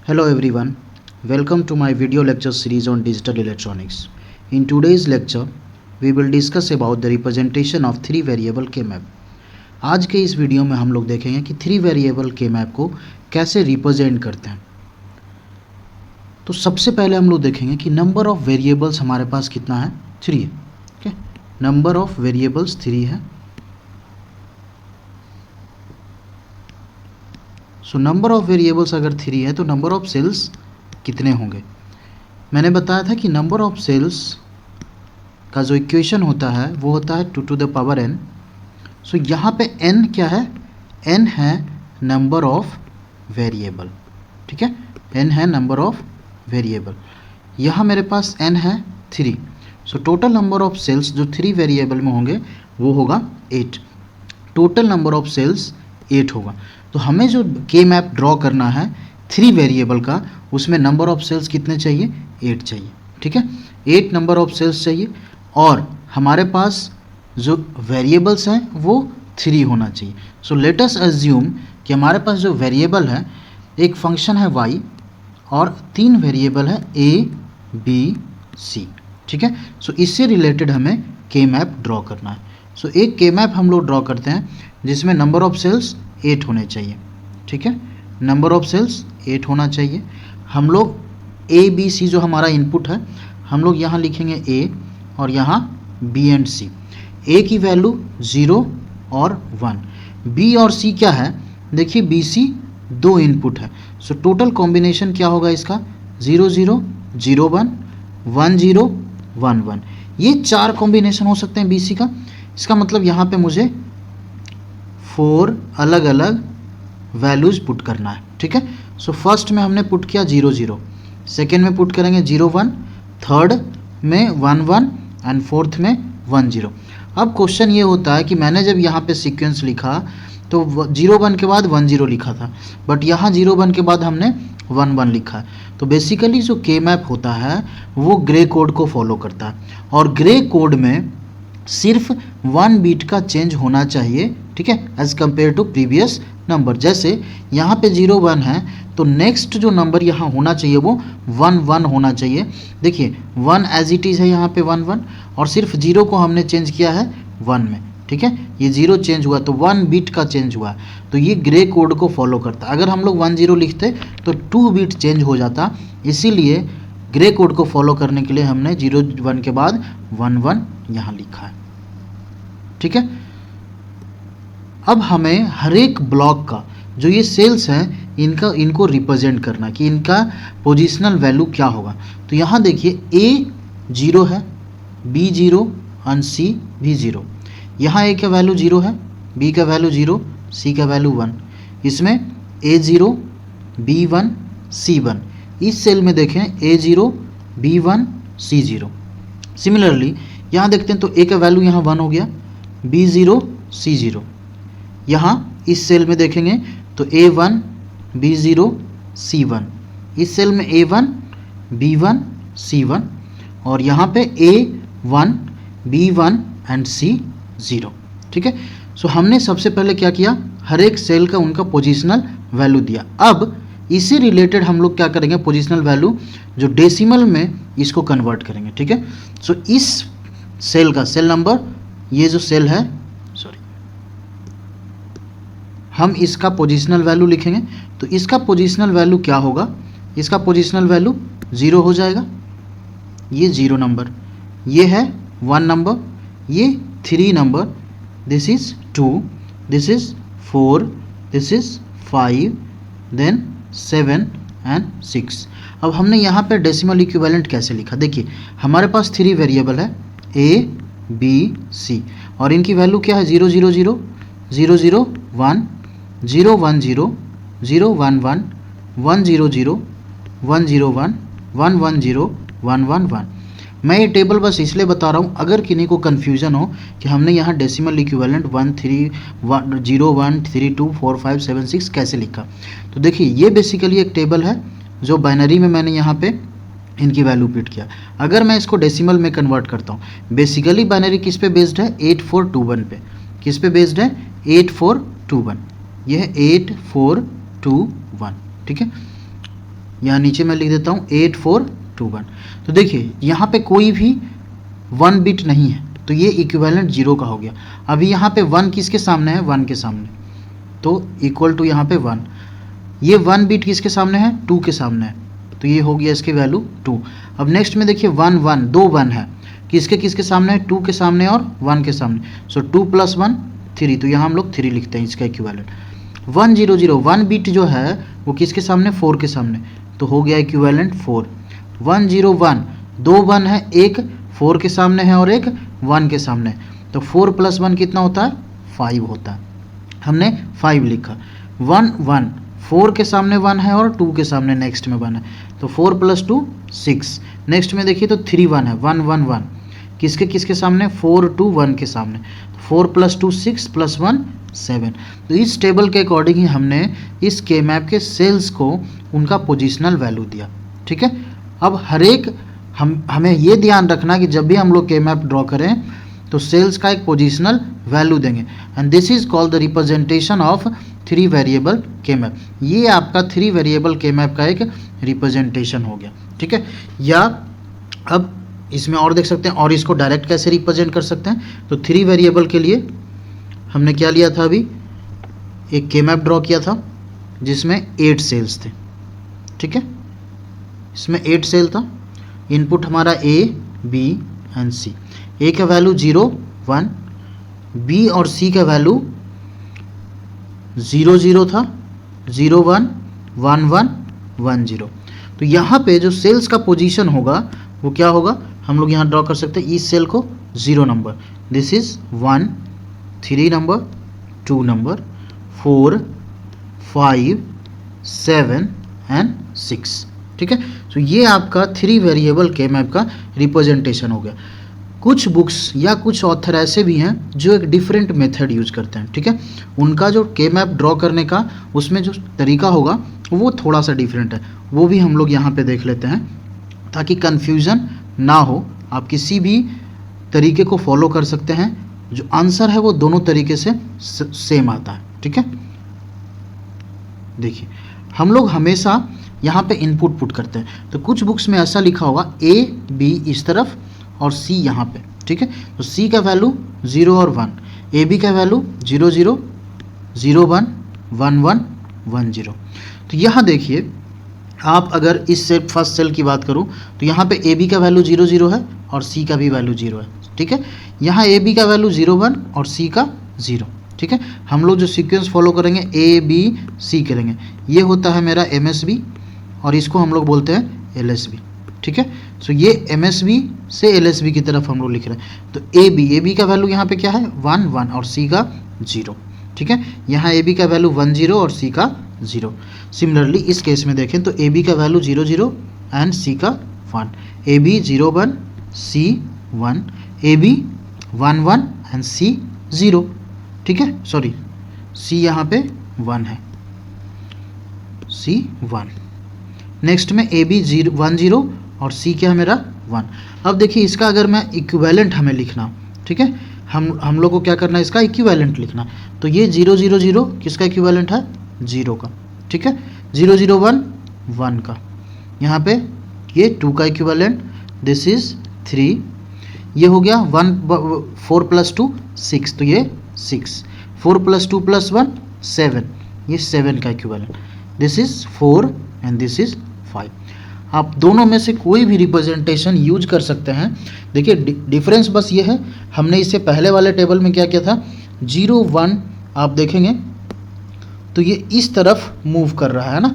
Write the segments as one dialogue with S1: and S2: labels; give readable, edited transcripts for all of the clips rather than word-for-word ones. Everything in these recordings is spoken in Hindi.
S1: Hello everyone, welcome to my video lecture series on digital electronics. In today's lecture, we will discuss about the representation of three variable K-map. आज के इस वीडियो में हम लोग देखेंगे कि थ्री वेरिएबल K-map को कैसे रिप्रेजेंट करते हैं। तो सबसे पहले हम लोग देखेंगे कि नंबर ऑफ वेरिएबल्स हमारे पास कितना है, 3 है। ओके, नंबर ऑफ वेरिएबल्स 3 है। सो नंबर ऑफ वेरिएबल्स अगर 3 है तो नंबर ऑफ सेल्स कितने होंगे। मैंने बताया था कि नंबर ऑफ सेल्स का जो इक्वेशन होता है वो होता है 2 to the power n। सो यहाँ पे n क्या है, n है नंबर ऑफ वेरिएबल। ठीक है, n है नंबर ऑफ वेरिएबल। यहाँ मेरे पास n है 3। So total number of cells जो 3 वेरिएबल में होंगे वो होगा 8। टोटल नंबर ऑफ सेल्स 8 होगा। तो हमें जो के मैप ड्रॉ करना है 3 वेरिएबल का, उसमें नंबर ऑफ सेल्स कितने चाहिए, 8 चाहिए। ठीक है, 8 नंबर ऑफ सेल्स चाहिए और हमारे पास जो वेरिएबल्स हैं वो 3 होना चाहिए। सो लेट अस अज्यूम कि हमारे पास जो वेरिएबल है, एक फंक्शन है y और 3 वेरिएबल है a b c। ठीक है, सो इससे रिलेटेड हमें के मैप ड्रॉ करना है। सो एक के मैप हम लोग ड्रॉ करते हैं जिसमें नंबर ऑफ सेल्स 8 होने चाहिए। ठीक है, नंबर ऑफ सेल्स 8 होना चाहिए। हम लोग ए बी सी जो हमारा इनपुट है, हम लोग यहाँ लिखेंगे ए और यहाँ बी एंड सी। ए की वैल्यू 0 और 1। बी और सी क्या है, देखिए बी सी 2 इनपुट है। सो टोटल कॉम्बिनेशन क्या होगा इसका, 0 0 0 1 1 0 1 1। ये 4 कॉम्बिनेशन हो सकते हैं बी सी का। इसका मतलब यहाँ पे मुझे 4 अलग अलग वैल्यूज़ पुट करना है। ठीक है, सो फर्स्ट में हमने पुट किया 0 0, सेकेंड में पुट करेंगे 0 1, थर्ड में 1 1 एंड फोर्थ में 1 0। अब क्वेश्चन ये होता है कि मैंने जब यहाँ पे सीक्वेंस लिखा तो 0 1 के बाद 1 0 लिखा था, बट यहाँ 0 1 के बाद हमने 1 1 लिखा है। तो बेसिकली जो के मैप होता है वो ग्रे कोड को फॉलो करता है और ग्रे कोड में सिर्फ 1 बीट का चेंज होना चाहिए। ठीक है, as compare to previous number. जैसे यहाँ पे 0 1 है तो नेक्स्ट जो नंबर यहाँ होना चाहिए वो 1 1 होना चाहिए। देखिए 1 एज इट इज़ है यहाँ पे 1 1 और सिर्फ 0 को हमने चेंज किया है 1 में। ठीक है, ये 0 चेंज हुआ तो 1 बीट का चेंज हुआ, तो ये ग्रे कोड को फॉलो करता। अगर हम लोग 1 0 लिखते तो 2 बीट चेंज हो जाता, इसीलिए ग्रे कोड को फॉलो करने के लिए हमने 0 1 के बाद 1 1 यहाँ लिखा है। ठीक है, अब हमें हर एक ब्लॉक का जो ये सेल्स हैं इनको रिप्रेजेंट करना कि इनका पोजिशनल वैल्यू क्या होगा। तो यहाँ देखिए ए 0 है, बी 0 और सी भी 0। यहाँ ए का वैल्यू 0 है, बी का वैल्यू 0, सी का वैल्यू 1। इसमें ए 0 बी 1 सी 1। इस सेल में देखें ए 0 बी 1 सी 0। सिमिलरली यहाँ देखते हैं तो ए का वैल्यू यहाँ 1 हो गया, बी 0 सी 0। यहाँ इस सेल में देखेंगे तो ए 1 बी 0 सी 1। इस सेल में ए 1 बी 1 सी 1 और यहाँ पे ए 1 बी 1 एंड सी 0। ठीक है, सो हमने सबसे पहले क्या किया, हर एक सेल का उनका पोजिशनल वैल्यू दिया। अब इससे रिलेटेड हम लोग क्या करेंगे, पोजिशनल वैल्यू जो डेसिमल में इसको कन्वर्ट करेंगे। ठीक है, सो इस सेल का सेल नंबर, ये जो सेल है, हम इसका पोजिशनल वैल्यू लिखेंगे। तो इसका पोजिशनल वैल्यू क्या होगा, इसका पोजिशनल वैल्यू 0 हो जाएगा। ये 0 नंबर, ये है 1 नंबर, ये 3 number, this is 2, this is 4, this is 5, then 7 and 6। अब हमने यहाँ पे डेसिमल इक्विवेलेंट कैसे लिखा, देखिए हमारे पास 3 वेरिएबल है ए बी सी और इनकी वैल्यू क्या है, 0 0 0 0 0 1 0 1 0 0 1 1 1 0 0 1 0 1 1 1 0 1 1 1। मैं ये टेबल बस इसलिए बता रहा हूँ अगर किन्हीं को कन्फ्यूज़न हो कि हमने यहाँ डेसिमल इक्विवेलेंट 1 3 1 0 1 3 2 4 5 7 6 कैसे लिखा। तो देखिए ये बेसिकली एक टेबल है जो बाइनरी में मैंने यहाँ पे इनकी वैल्यू पिट किया। अगर मैं इसको डेसिमल में कन्वर्ट करता हूँ, बेसिकली बाइनरी किस पे बेस्ड है, 8421 पे। किस पे बेस्ड है, 8421। यह है 8421। ठीक है, यहाँ नीचे मैं लिख देता हूँ 8421। तो देखिए यहाँ पे कोई भी 1 बिट नहीं है, तो ये इक्विवेलेंट 0 का हो गया। अभी यहाँ पे 1 किसके सामने है, 1 के सामने, तो इक्वल टू यहाँ पे 1। ये 1 बिट किसके सामने है, 2 के सामने है, तो ये हो गया इसकी वैल्यू 2। अब नेक्स्ट में देखिए 1 1 दो 1 है, किसके किसके सामने है, 2 के सामने और 1 के सामने, सो 2 + 1 3, तो यहाँ हम लोग 3 लिखते हैं इसका इक्विवेलेंट। 1 0 0 1 बिट जो है वो किसके सामने, 4 के सामने, तो हो गया इक्विवेलेंट 4। 1 0 1 दो 1 है, एक 4 के सामने है और एक 1 के सामने, तो 4 + 1 कितना होता है, 5 होता है, हमने 5 लिखा। 1 1 4 के सामने 1 है और 2 के सामने नेक्स्ट में 1 है, तो 4 + 2 6। नेक्स्ट में देखिए तो 3 1 है, 1 1 1 किसके किसके सामने, 4 2 1 के सामने, 4 + 2 6 + 1 7। तो इस टेबल के अकॉर्डिंग ही हमने इस के मैप के सेल्स को उनका पोजिशनल वैल्यू दिया। ठीक है, अब हर एक हमें ये ध्यान रखना कि जब भी हम लोग के मैप ड्रॉ करें तो सेल्स का एक पोजिशनल वैल्यू देंगे, and this is called the representation of 3 variable के मैप। ये आपका 3 वेरिएबल के मैप का एक रिप्रेजेंटेशन हो गया। ठीक है, या अब इसमें और देख सकते हैं, और इसको डायरेक्ट कैसे रिप्रेजेंट कर सकते हैं, तो 3 वेरिएबल के लिए हमने क्या लिया था, अभी एक के मैप ड्रॉ किया था जिसमें 8 सेल्स थे। ठीक है, इसमें 8 सेल था, इनपुट हमारा A B and C। A का वैल्यू 0 1, B और C का वैल्यू 0 0 था, 0 1 1 1 1 0। तो यहाँ पे जो सेल्स का पोजीशन होगा वो क्या होगा, हम लोग यहाँ ड्रॉ कर सकते हैं इस सेल को 0 number, this is 1 3 number 2 number 4 5 7 and 6। ठीक है, तो ये आपका 3 वेरिएबल के मैप का रिप्रेजेंटेशन हो गया। कुछ बुक्स या कुछ ऑथर ऐसे भी हैं जो एक डिफरेंट मेथड यूज करते हैं। ठीक है, उनका जो के मैप ड्रॉ करने का उसमें जो तरीका होगा वो थोड़ा सा डिफरेंट है, वो भी हम लोग यहाँ पे देख लेते हैं ताकि कन्फ्यूज़न ना हो। आप किसी भी तरीके को फॉलो कर सकते हैं, जो आंसर है वो दोनों तरीके से सेम आता है। ठीक है, देखिए हम लोग हमेशा यहाँ पे इनपुट पुट करते हैं, तो कुछ बुक्स में ऐसा लिखा होगा A B इस तरफ और C यहाँ पे। ठीक है, तो C का वैल्यू 0 और 1, A B का वैल्यू 0 0 0 1 1 1 1 0। तो यहाँ देखिए आप अगर इस सेट फर्स्ट सेल की बात करूँ तो यहाँ पे A B का वैल्यू 0 0 है और C का भी वैल्यू 0 है। ठीक है, यहाँ A B का वैल्यू 0 1 और C का 0। ठीक है, हम लोग जो सीक्वेंस फॉलो करेंगे A B C करेंगे, ये होता है मेरा MSB और इसको हम लोग बोलते हैं LSB। ठीक है, सो ये MSB से LSB की तरफ हम लोग लिख रहे हैं। तो AB का वैल्यू यहाँ पे क्या है 1 1 और C का 0। ठीक है, यहाँ AB का वैल्यू 1 0 और C का 0। सिमिलरली इस केस में देखें तो AB का वैल्यू 0 0 एंड C का 1, AB 0 1 C 1, AB 1 1 and C 0। ठीक है, सॉरी C यहाँ पे 1 है, C 1। नेक्स्ट में AB 1 0 और C क्या है मेरा 1। अब देखिए इसका अगर मैं इक्विवेलेंट हमें लिखना, ठीक है, हम लोग को क्या करना है, इसका इक्विवेलेंट लिखना। तो ये 0 0 0 किसका इक्विवेलेंट है, 0 का। ठीक है, 0 0 1 1 का, यहाँ पे ये 2 का इक्विवेलेंट, दिस इज 3, ये हो गया 4 + 2 6, तो ये 6, 4 + 2 + 1 7, ये 7 का equivalent, this is 4 and this is 5। आप दोनों में से कोई भी रिप्रेजेंटेशन यूज कर सकते हैं। देखिए डिफरेंस बस ये है, हमने इससे पहले वाले टेबल में क्या किया था, 0 1 आप देखेंगे तो ये इस तरफ मूव कर रहा है ना,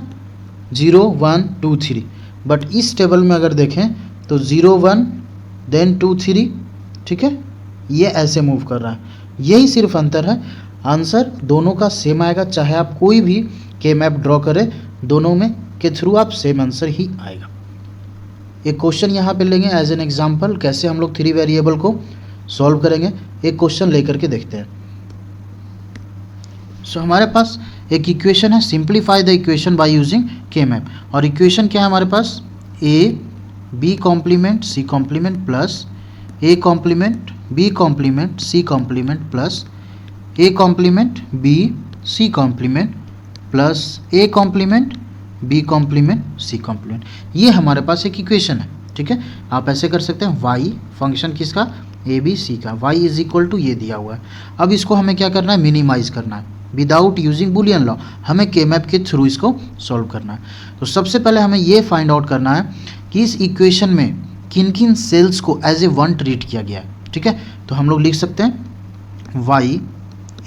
S1: 0 1 2 3, बट इस टेबल में अगर देखें तो 0 1 देन 2 3, ठीक है, ये ऐसे मूव कर रहा है। यही सिर्फ अंतर है, आंसर दोनों का सेम आएगा, चाहे आप कोई भी के मैप ड्रॉ करें, दोनों में के थ्रू आप सेम आंसर ही आएगा। एक क्वेश्चन यहाँ पे लेंगे एज एन एग्जांपल, कैसे हम लोग 3 वेरिएबल को सॉल्व करेंगे, एक क्वेश्चन लेकर के देखते हैं। सो हमारे पास एक इक्वेशन है, simplify the equation by using K map, और इक्वेशन क्या है हमारे पास, A B complement C complement plus A complement B complement C complement plus A complement B C complement plus A complement B complement C complement, ये हमारे पास एक इक्वेशन है। ठीक है, आप ऐसे कर सकते हैं, y फंक्शन किसका, ए बी सी का, y इज इक्वल टू ये दिया हुआ है। अब इसको हमें क्या करना है, मिनिमाइज करना है विदाउट यूजिंग बुलियन लॉ, हमें के मैप के थ्रू इसको सॉल्व करना है। तो सबसे पहले हमें ये फाइंड आउट करना है कि इस इक्वेशन में किन किन सेल्स को एज ए वन ट्रीट किया गया है। ठीक है, तो हम लोग लिख सकते हैं y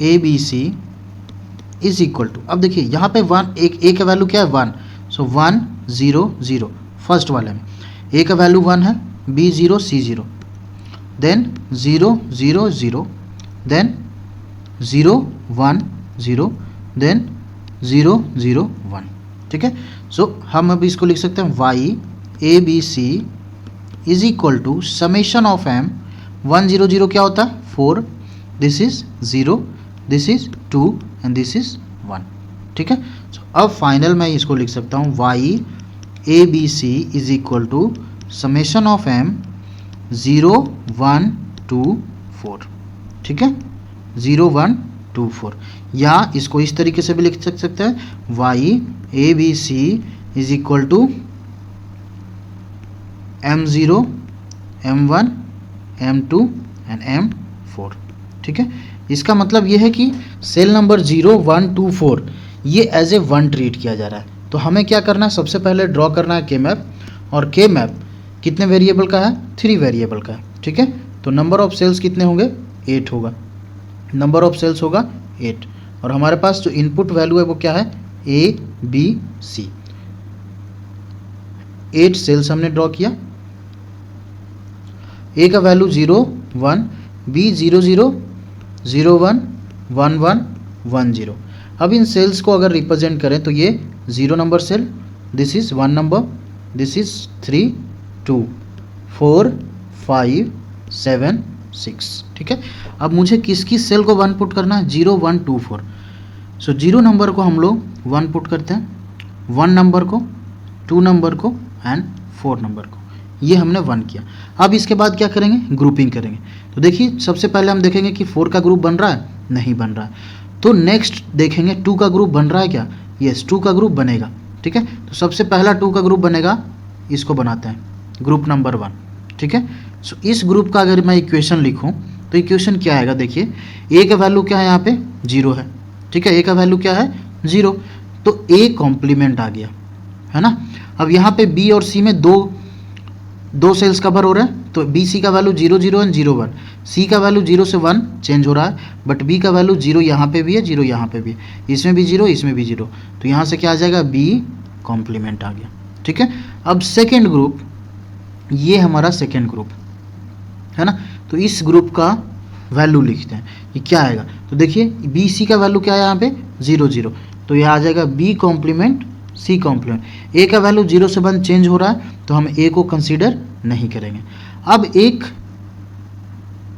S1: A B C is equal to, अब देखिए यहाँ पे वन, एक ए का वैल्यू क्या है 1, सो 1 0 0 फर्स्ट वाले में ए का वैल्यू 1 है, बी 0 सी 0, देन 0 0 0, देन 0 1 0, देन 0 0 1। ठीक है, सो हम अब इसको लिख सकते हैं y A B C is equal to summation of m, 1 0 0 क्या होता है 4, this is 0, this is 2 and this is 1। ठीक है, सो अब फाइनल मैं इसको लिख सकता हूँ y A B C is equal to summation of m 0 1 2 4। ठीक है, 0 1 2 4, या इसको इस तरीके से भी लिख सकते हैं y A B C is equal to m0 m1 m2 and m4। ठीक है, इसका मतलब ये है कि सेल नंबर 0 1 2 4 ये एज ए वन ट्रीट किया जा रहा है। तो हमें क्या करना है, सबसे पहले ड्रॉ करना है के मैप, और के मैप कितने वेरिएबल का है, 3 वेरिएबल का है। ठीक है, तो नंबर ऑफ सेल्स कितने होंगे, 8 होगा, नंबर ऑफ सेल्स होगा 8, और हमारे पास जो इनपुट वैल्यू है वो क्या है, ए बी सी, 8 सेल्स हमने ड्रॉ किया, ए का वैल्यू 0 1, बी 0 0 0 1 1 1 1 0। अब इन सेल्स को अगर रिप्रेजेंट करें तो ये 0 number cell, this is 1 number, this is 3 2 4 5 7 6। ठीक है, अब मुझे किस किस सेल को 1 पुट करना है, 0 1 2 4, सो 0 नंबर को हम लोग 1 पुट करते हैं, 1 नंबर को, 2 नंबर को एंड 4 नंबर को, ये हमने 1 किया। अब इसके बाद क्या करेंगे, ग्रुपिंग करेंगे। तो देखिए सबसे पहले हम देखेंगे कि 4 का ग्रुप बन रहा है, नहीं बन रहा है, तो नेक्स्ट देखेंगे 2 का ग्रुप बन रहा है क्या, यस 2 का ग्रुप बनेगा। ठीक है, तो सबसे पहला 2 का ग्रुप बनेगा, इसको बनाते हैं ग्रुप नंबर 1। ठीक है, सो इस ग्रुप का अगर मैं इक्वेशन लिखूं तो इक्वेशन क्या आएगा, देखिए ए का वैल्यू क्या है, यहाँ पे 0 है। ठीक है, ए का वैल्यू क्या है 0, तो ए कॉम्प्लीमेंट आ गया है ना। अब यहाँ पे बी और सी में दो सेल्स कवर हो रहे हैं, तो बी सी का वैल्यू 0 0 एंड 0 1, सी का वैल्यू 0 से 1 चेंज हो रहा है, बट बी का वैल्यू 0 यहाँ पे भी है, 0 यहाँ पे भी है, इसमें भी 0 इसमें भी 0, तो यहाँ से क्या आ जाएगा, बी कॉम्प्लीमेंट आ गया। ठीक है, अब सेकेंड ग्रुप, ये हमारा सेकेंड ग्रुप है ना, तो इस ग्रुप का वैल्यू लिखते हैं, ये क्या आएगा, तो देखिए बी सी का वैल्यू क्या है यहाँ पे 0 0, तो यह आ जाएगा बी कॉम्प्लीमेंट सी कॉम्प्लीमेंट। ए का वैल्यू 0 से 1 चेंज हो रहा है, तो हम ए को कंसीडर नहीं करेंगे। अब एक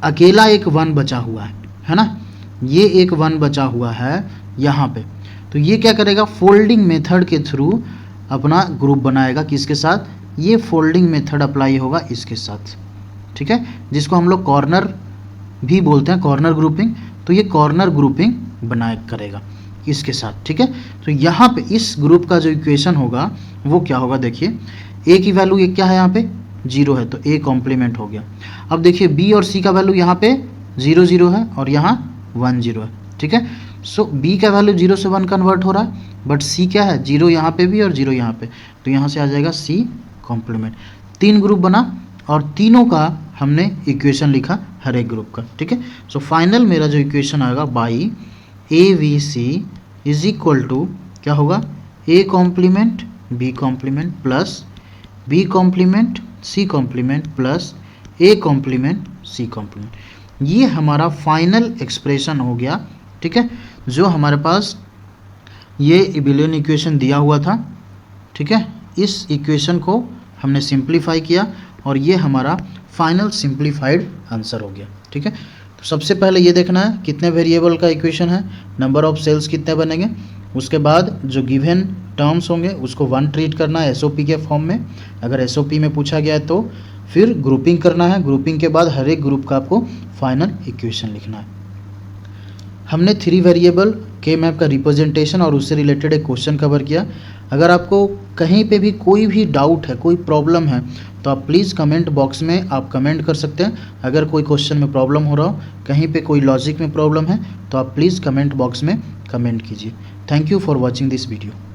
S1: अकेला एक 1 बचा हुआ है ना, ये एक 1 बचा हुआ है यहाँ पे, तो ये क्या करेगा, फोल्डिंग मेथड के थ्रू अपना ग्रुप बनाएगा, किसके साथ, ये फोल्डिंग मेथड अप्लाई होगा इसके साथ। ठीक है, जिसको हम लोग कॉर्नर भी बोलते हैं, कॉर्नर ग्रुपिंग, तो ये कॉर्नर ग्रुपिंग बनाए करेगा इसके साथ। ठीक है, तो यहाँ पे इस ग्रुप का जो इक्वेशन होगा वो क्या होगा, देखिए ए की वैल्यू ये क्या है, यहाँ पे 0 है, तो ए कॉम्प्लीमेंट हो गया। अब देखिए बी और सी का वैल्यू यहाँ पे 0 0 है और यहाँ 1 0 है। ठीक है, सो बी का वैल्यू 0 से 1 कन्वर्ट हो रहा है, बट सी क्या है, 0 यहाँ पे भी और 0 यहाँ पे, तो यहाँ से आ जाएगा सी कॉम्प्लीमेंट। 3 ग्रुप बना और तीनों का हमने इक्वेशन लिखा हर एक ग्रुप का। ठीक है, सो फाइनल मेरा जो इक्वेशन आएगा, Y A B C is equal to क्या होगा, A complement B complement plus B complement C complement plus A complement C complement. ये हमारा फाइनल एक्सप्रेशन हो गया। ठीक है, जो हमारे पास ये एबिलियन इक्वेशन दिया हुआ था। ठीक है, इस इक्वेशन को हमने सिंप्लीफाई किया और ये हमारा फाइनल सिंप्लीफाइड आंसर हो गया। ठीक है, तो सबसे पहले ये देखना है कितने वेरिएबल का इक्वेशन है, नंबर ऑफ सेल्स कितने बनेंगे, उसके बाद जो गिवन टर्म्स होंगे उसको 1 ट्रीट करना है एसओपी के फॉर्म में, अगर एसओपी में पूछा गया है तो फिर ग्रुपिंग करना है, ग्रुपिंग के बाद हर एक ग्रुप का आपको फाइनल इक्वेशन लिखना है। हमने 3 वेरिएबल के मैप का रिप्रेजेंटेशन और उससे रिलेटेड एक क्वेश्चन कवर किया। अगर आपको कहीं पे भी कोई भी डाउट है, कोई प्रॉब्लम है, तो आप प्लीज़ कमेंट बॉक्स में आप कमेंट कर सकते हैं। अगर कोई क्वेश्चन में प्रॉब्लम हो रहा हो, कहीं पे कोई लॉजिक में प्रॉब्लम है, तो आप प्लीज़ कमेंट बॉक्स में कमेंट कीजिए। Thank you for watching this video.